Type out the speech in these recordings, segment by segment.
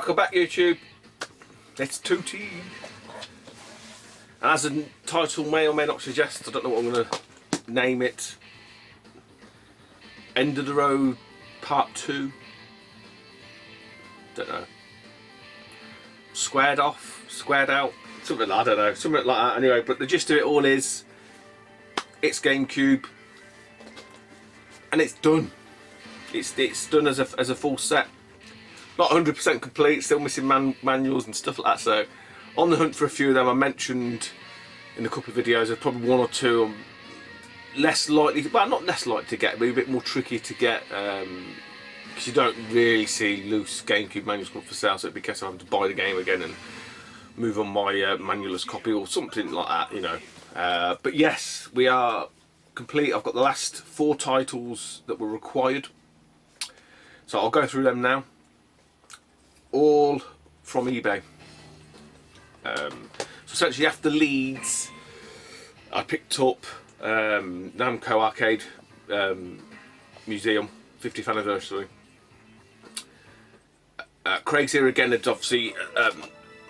Welcome back, YouTube. It's Tooty. And as the title may or may not suggest, I don't know what I'm going to name it. End of the Road Part 2. Don't know. Squared off, squared out, something like, I don't know, something like that. Anyway, but the gist of it all is, it's GameCube, and it's done. It's done as a full set. Not 100% complete, still missing manuals and stuff like that. So, on the hunt for a few of them. I mentioned in a couple of videos, there's probably one or two I'm less likely to, well, not less likely to get, but a bit more tricky to get, because you don't really see loose GameCube manuals come up for sale. So it'd be a case of having to buy the game again and move on my manualless copy or something like that, you know. But yes, we are complete. I've got the last 4 titles that were required, so I'll go through them now. All from eBay. So essentially after Leeds, I picked up Namco Arcade Museum 50th anniversary. Craig's here again had obviously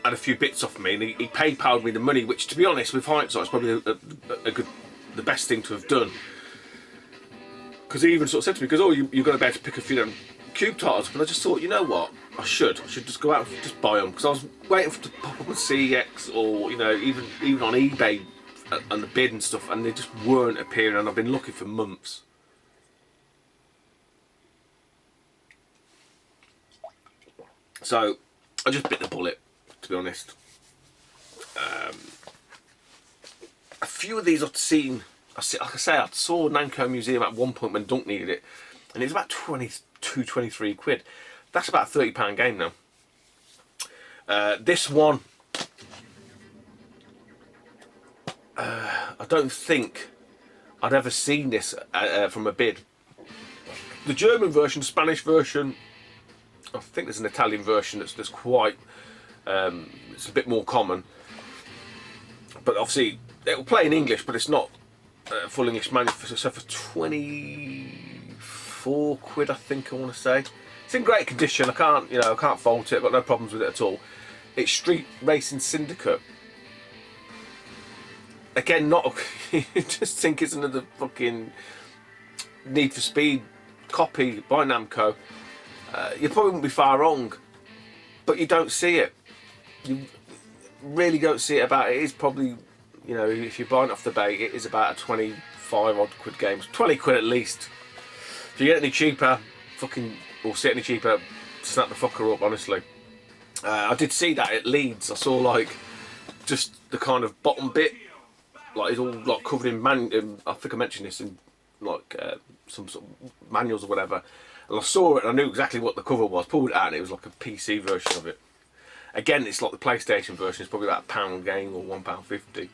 had a few bits off me, and he PayPal'd me the money, which to be honest with hindsight is probably the best thing to have done. Because he even sort of said to me, because oh, you're going to be able to pick a few of them Cube titles, but I just thought, you know what, I should just go out and just buy them, because I was waiting for it to pop up on CEX or, you know, even on eBay and the bid and stuff, and they just weren't appearing, and I've been looking for months. So I just bit the bullet, to be honest. A few of these I've seen, like I say, I saw Namco Museum at one point when Dunk needed it, and it was about 22, 23 quid. That's about a £30 game now. This one, I don't think I'd ever seen this from a bid. The German version, Spanish version, I think there's an Italian version that's quite, it's a bit more common. But obviously, it will play in English, but it's not full English manual. So for 24 quid, I think I want to say. It's in great condition. I can't fault it. I've got no problems with it at all. It's Street Racing Syndicate. Again, not. You just think it's another fucking Need for Speed copy by Namco. You probably wouldn't be far wrong, but you don't see it. You really don't see it about it. It is probably, you know, if you're buying it off the bay, it is about a 25 odd quid game. 20 quid at least. If you get any cheaper, fucking, or see it any cheaper, snap the fucker up, honestly. I did see that at Leeds. I saw like just the kind of bottom bit, like it's all like covered in I think I mentioned this in like some sort of manuals or whatever. And I saw it and I knew exactly what the cover was. Pulled it out and it was like a PC version of it. Again, it's like the PlayStation version. It's probably about a £1 game or £1.50.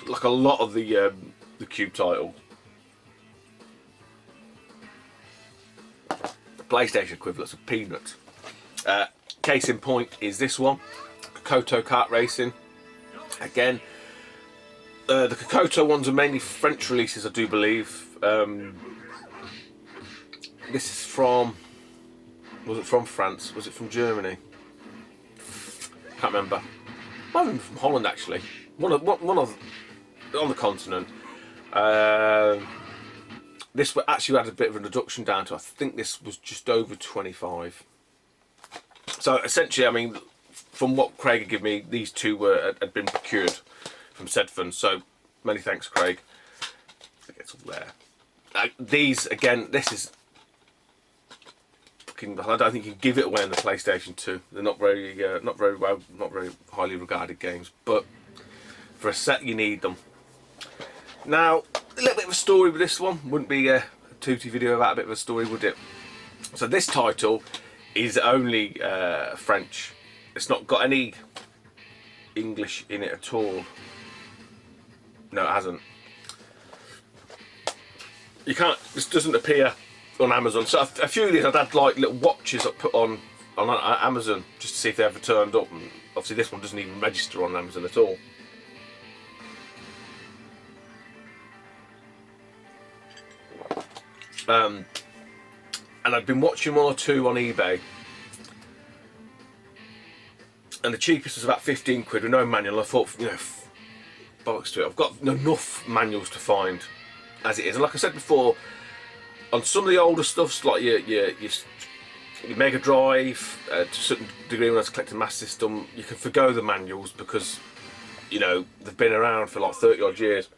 Like a lot of the Cube title. The PlayStation equivalents of peanuts. Case in point is this one, Kokoto Kart Racing. Again, the Kokoto ones are mainly French releases, I do believe. This is from, was it from France? Was it from Germany? Can't remember. Might have been from Holland actually. One of on the continent. This actually had a bit of a reduction down to, I think this was just over 25. So essentially, I mean, from what Craig had given me, these two had been procured from said funds. So many thanks, Craig. I think it's all there. These again, this is. I don't think you can give it away on the PlayStation 2. They're not very highly regarded games, but for a set you need them. Now, a little bit of a story with this one. Wouldn't be a Tooty video without a bit of a story, would it? So this title is only French. It's not got any English in it at all. No, it hasn't. You can't. This doesn't appear on Amazon. So a few of these I'd had like little watches I put on Amazon just to see if they ever turned up, and obviously this one doesn't even register on Amazon at all. And I'd been watching one or two on eBay, and the cheapest was about 15 quid with no manual. I thought, you know, bollocks to it. I've got enough manuals to find as it is. And like I said before, on some of the older stuffs, like your Mega Drive, to a certain degree when I was collecting Master System, you can forgo the manuals because, you know, they've been around for like 30 odd years.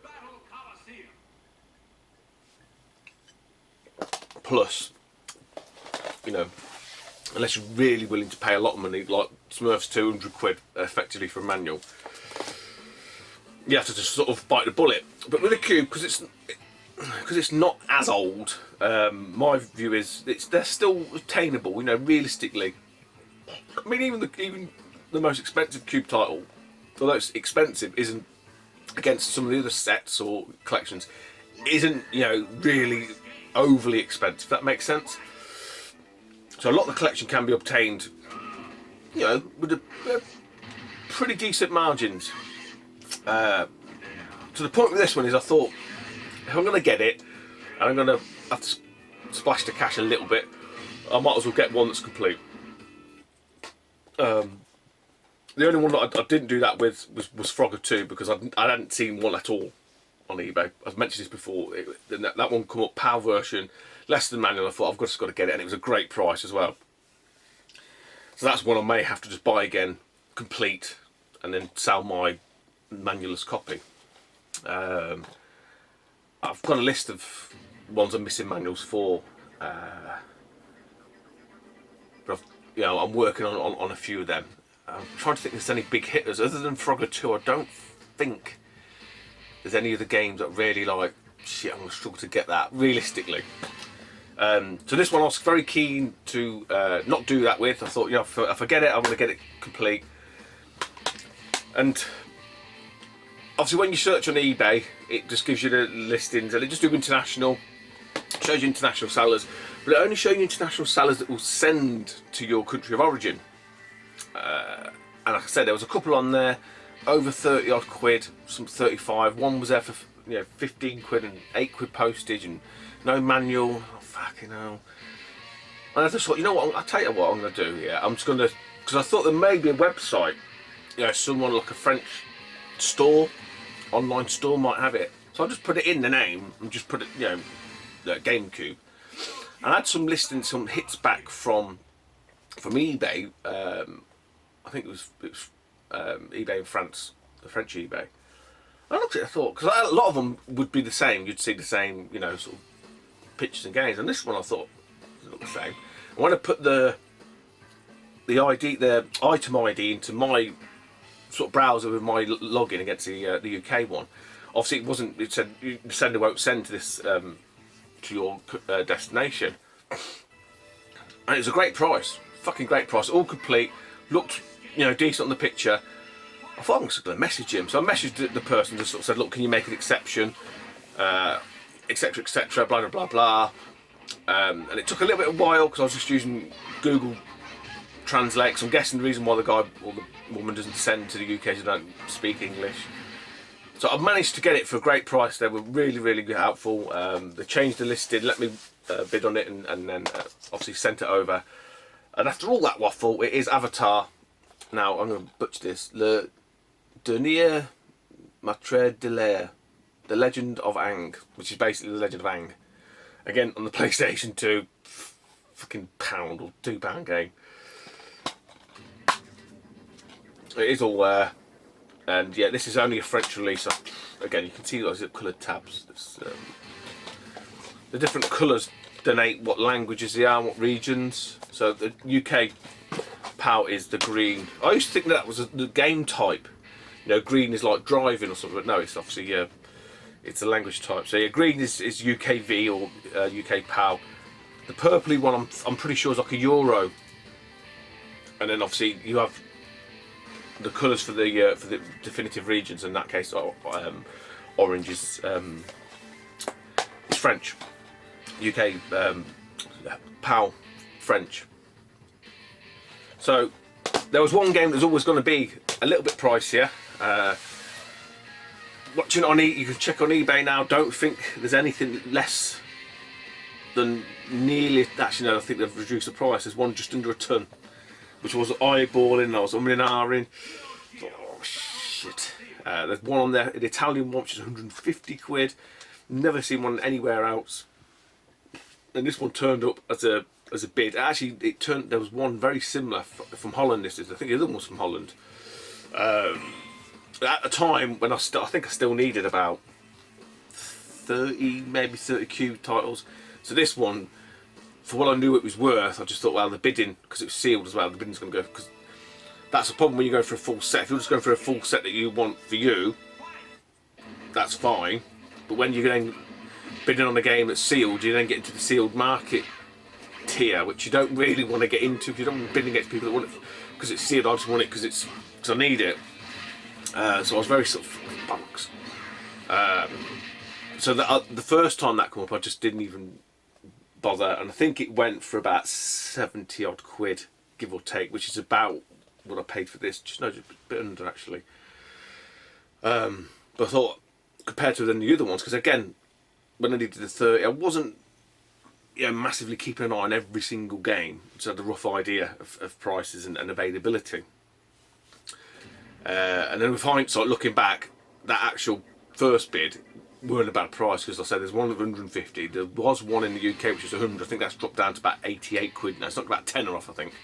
Plus, you know, unless you're really willing to pay a lot of money, like Smurfs 200 quid effectively for a manual, you have to just sort of bite the bullet. But with a Cube, because it's not as old, my view is they're still attainable. You know, realistically. I mean, even the most expensive Cube title, although it's expensive, isn't against some of the other sets or collections, isn't, you know, really overly expensive. If that makes sense. So a lot of the collection can be obtained, you know, with a pretty decent margins. To the point with this one is, I thought, if I'm going to get it, and I'm going to have to splash the cash a little bit, I might as well get one that's complete. The only one that I didn't do that with was Frogger 2, because I hadn't seen one at all on eBay. I've mentioned this before. That one come up, PAL version, less than manual. I thought I've just got to get it, and it was a great price as well. So that's one I may have to just buy again, complete, and then sell my manualless copy. I've got a list of ones I'm missing manuals for, but you know, I'm working on a few of them. I'm trying to think if there's any big hitters other than Frogger 2. I don't think there's any of the games that really like, shit, I'm going to struggle to get that realistically. So this one I was very keen to not do that with. I thought, you know, if I get it, I'm going to get it complete. And obviously when you search on eBay, it just gives you the listings, and it just do international, shows you international sellers, but it only shows you international sellers that will send to your country of origin. And like I said, there was a couple on there, over 30 odd quid, some 35. One was there for, you know, 15 quid and 8 quid postage and no manual. Oh, fucking hell. And I just thought, you know what, I'll tell you what I'm going to do here. I'm just going to, because I thought there may be a website, you know, someone like a French store, online store might have it. So I just put it in the name and just put it, you know, GameCube. And I had some listings, some hits back from eBay. I think it was eBay in France, the French eBay. I looked at it, I thought, because a lot of them would be the same. You'd see the same, you know, sort of pictures and games. And this one I thought it looked the same. And when I put the item ID into my sort of browser with my login against the UK one, obviously it wasn't. It said the sender won't send to this to your destination. And it was a great price, fucking great price, all complete. Looked, you know, decent on the picture. I thought I'm just going to message him. So I messaged the person, just sort of said, look, can you make an exception, etc, etc, blah, blah, blah, blah. And it took a little bit of a while because I was just using Google Translate. So I'm guessing the reason why the guy or the woman doesn't send to the UK is they don't speak English. So I managed to get it for a great price. They were really, really helpful. They changed the listing, let me bid on it, and then obviously sent it over. And after all that waffle, it is Avatar. Now, I'm going to butcher this. Le Dernier Maître de l'Air. The Legend of Aang. Which is basically the Legend of Aang. Again, on the PlayStation 2. Fucking £1 or £2 game. It is all there. And yeah, this is only a French release. Again, you can see those coloured tabs. The different colours denote what languages they are, what regions. So the UK PAL is the green. I used to think that was the game type. You know, green is like driving or something, but no, it's obviously it's a language type. So yeah, green is UKV or UK PAL. The purpley one, I'm pretty sure is like a Euro. And then obviously you have the colours for the definitive regions. In that case, orange is French. UK PAL French. So there was one game that was always going to be a little bit pricier. Watching on you can check on eBay now. Don't think there's anything less than nearly. Actually, no. I think they've reduced the price. There's one just under a ton which was eyeballing. I was umming and ahhing. Oh shit! There's one on there, an Italian one, which is 150 quid. Never seen one anywhere else. And this one turned up as a bid. Actually, there was one very similar from Holland. This is, I think the other one was from Holland. At the time when I think I still needed about 30, maybe 32 titles. So this one, for what I knew it was worth, I just thought, well, the bidding, because it was sealed as well, the bidding's going to go, because that's the problem when you go for a full set. If you're just going for a full set that you want for you, that's fine. But when you're then bidding on a game that's sealed, you then get into the sealed market tier, which you don't really want to get into. If you don't want to bid against people that want it because it's sealed, I just want it because I need it. So I was very sort of bunks. So the first time that came up, I just didn't even bother, and I think it went for about 70 odd quid, give or take, which is about what I paid for this. Just a bit under actually. But I thought, compared to the other ones, because again, when I needed the 30, I wasn't massively keeping an eye on every single game, so I had a rough idea of prices and availability. And then with hindsight, looking back, that actual first bid weren't a bad price, because I said there's one of 150. There was one in the UK which was 100. I think that's dropped down to about 88 quid now. It's not about 10 off, I think.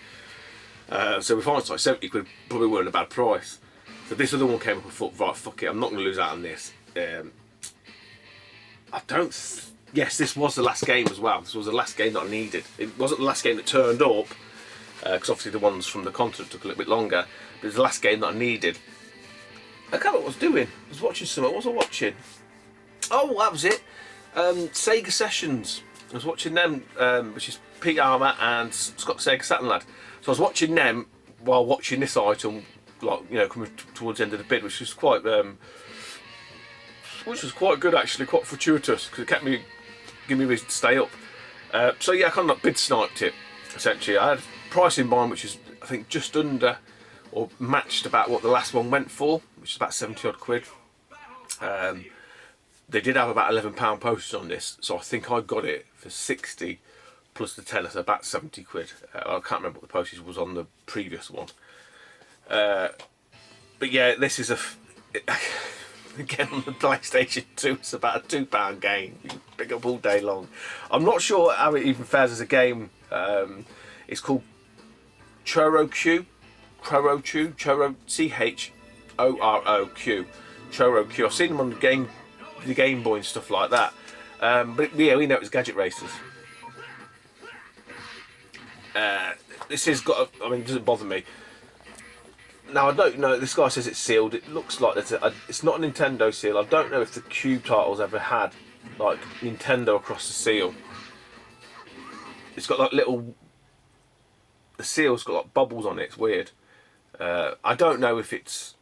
So with hindsight, 70 quid probably weren't a bad price. So this other one came up and thought, right, fuck it, I'm not going to lose out on this. Yes, this was the last game as well. This was the last game that I needed. It wasn't the last game that turned up, because obviously the ones from the continent took a little bit longer, but it was the last game that I needed. I can't remember what I was doing. I was watching something. What was I watching? Oh, that was it. Sega Sessions. I was watching them, which is Pete Armour and Scott Sega Saturn Lad. So I was watching them while watching this item, like, coming towards the end of the bid, which was quite good actually, quite fortuitous, because it kept me, giving me a reason to stay up. So yeah, I kind of bid sniped it essentially. I had a price in mind which is, I think, just under or matched about what the last one went for, which is about 70 odd quid. They did have about £11 postage on this, so I think I got it for 60 plus the tenner, so about 70 quid. I can't remember what the postage was on the previous one. But yeah, this is again on the PlayStation 2, it's about a £2 game. You can pick up all day long. I'm not sure how it even fares as a game. It's called Choro-Q. Choro, C-H-O-R-O-Q. Choro-Q. I've seen them on the Game Boy and stuff like that. But yeah, we know it's Gadget Racers. This has got, it doesn't bother me. Now I don't know, this guy says it's sealed. It looks like it's not a Nintendo seal. I don't know if the Cube titles ever had like Nintendo across the seal. It's got like the seal's got like bubbles on it, it's weird. I don't know if it's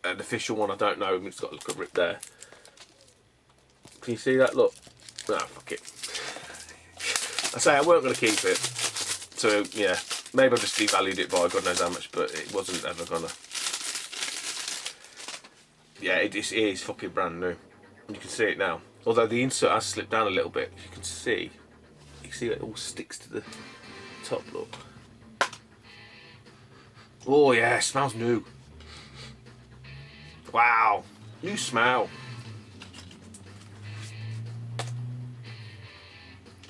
an official one, I don't know. It's got a look rip there. Can you see that? Look. No, fuck it. I say I weren't going to keep it. So yeah, maybe I just devalued it by God knows how much, but it wasn't ever gonna. Yeah, it is fucking brand new. You can see it now. Although the insert has slipped down a little bit, you can see it all sticks to the top. Look. Oh yeah, it smells new. Wow, new smell.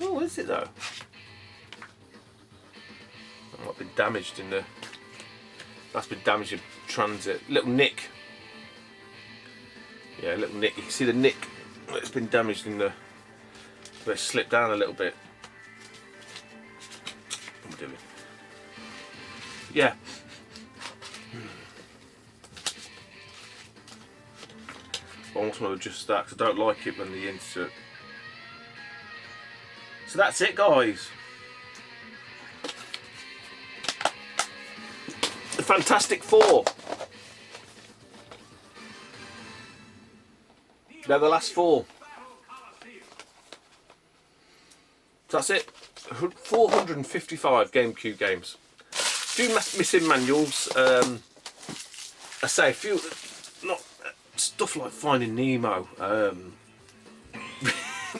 Oh, what is it though? That might be damaged in the. That's been damaged in transit. Little nick. Yeah, little nick. You can see the nick. It's been damaged in the. Where it slipped down a little bit. What am I doing? Yeah. I almost want to adjust that because I don't like it when the insert. So that's it, guys. The Fantastic Four. They're the last four. So that's it. 455 GameCube games. A few missing manuals. I say a few. Not stuff like Finding Nemo.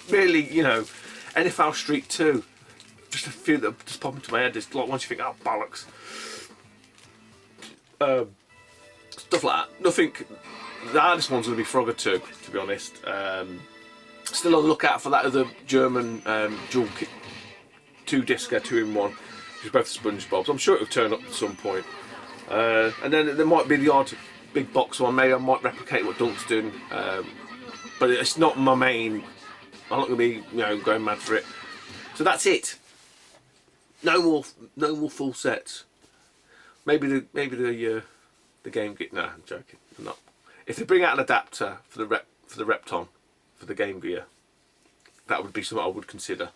Really, NFL Street 2. just a few that just pop into my head. It's like once you think, oh bollocks, stuff like that. Nothing. The hardest one's going to be Frogger 2, to be honest. Still on the lookout for that other German dual 2-discer 2-in-1, which is both SpongeBob's. I'm sure it'll turn up at some point. And then there might be the odd big box one. Maybe I might replicate what Dunk's doing, but it's not my main. I'm not going to be, going mad for it. So that's it. No more full sets. Maybe the Game Gear. No, I'm joking. I'm not. If they bring out an adapter for the Repton for the Game Gear, that would be something I would consider,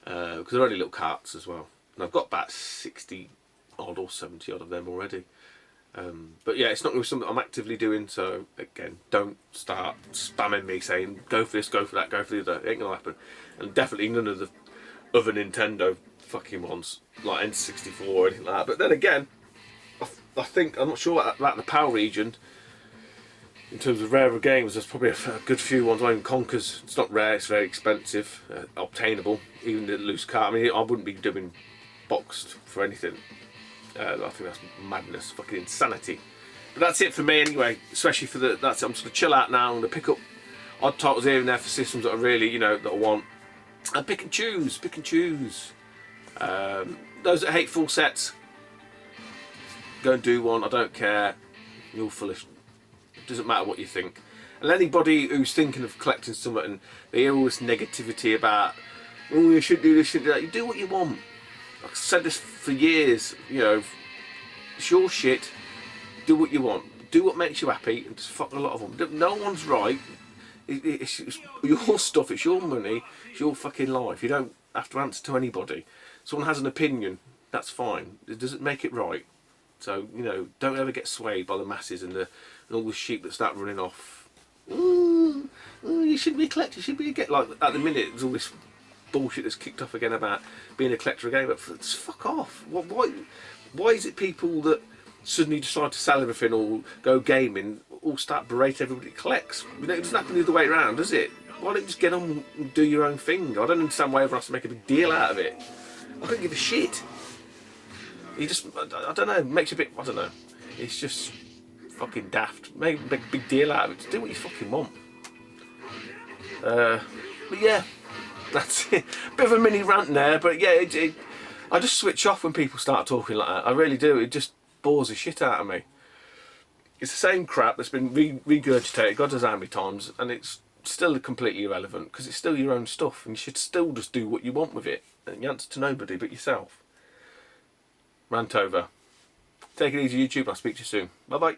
because they're only little carts as well, and I've got about 60 odd or 70 odd of them already. But yeah, it's not going to be something I'm actively doing. So again, don't start spamming me saying go for this, go for that, go for the other. It ain't gonna happen. And definitely none of the other Nintendo fucking ones like N64 or anything like that. But then again, I think I'm not sure about the PAL region. In terms of rarer games, there's probably a good few ones. Like Conkers, it's not rare, it's very expensive, obtainable, even the loose cart. I mean, I wouldn't be doing boxed for anything. I think that's madness, fucking insanity. But that's it for me anyway, especially for that's it. I'm just going to chill out now. I'm going to pick up odd titles here and there for systems that I really, that I want. And pick and choose. Those that hate full sets, go and do one, I don't care. You're foolish. It doesn't matter what you think. And anybody who's thinking of collecting something and they hear all this negativity about, oh, you should do this, should do that, you do what you want. I've said this for years, it's your shit, do what you want. Do what makes you happy and just fuck a lot of them. No one's right. It's your stuff, it's your money, it's your fucking life. You don't have to answer to anybody. Someone has an opinion, that's fine. It doesn't make it right. So, don't ever get swayed by the masses and all the sheep that start running off. Ooh, you shouldn't be a collector, you should be like at the minute there's all this bullshit that's kicked off again about being a collector of game, but just fuck off. Why is it people that suddenly decide to sell everything or go gaming all start berating everybody that collects? It doesn't happen the other way around, does it? Why don't you just get on and do your own thing? I don't understand why everyone has to make a big deal out of it. I don't give a shit. You just, I don't know, makes you a bit, I don't know. It's just fucking daft. Make a big deal out of it. Just do what you fucking want. But yeah, that's it. Bit of a mini rant there, but yeah, I just switch off when people start talking like that. I really do. It just bores the shit out of me. It's the same crap that's been regurgitated God knows how many times, and it's still completely irrelevant because it's still your own stuff, and you should still just do what you want with it. And you answer to nobody but yourself. Rant over. Take it easy, YouTube. I'll speak to you soon. Bye bye.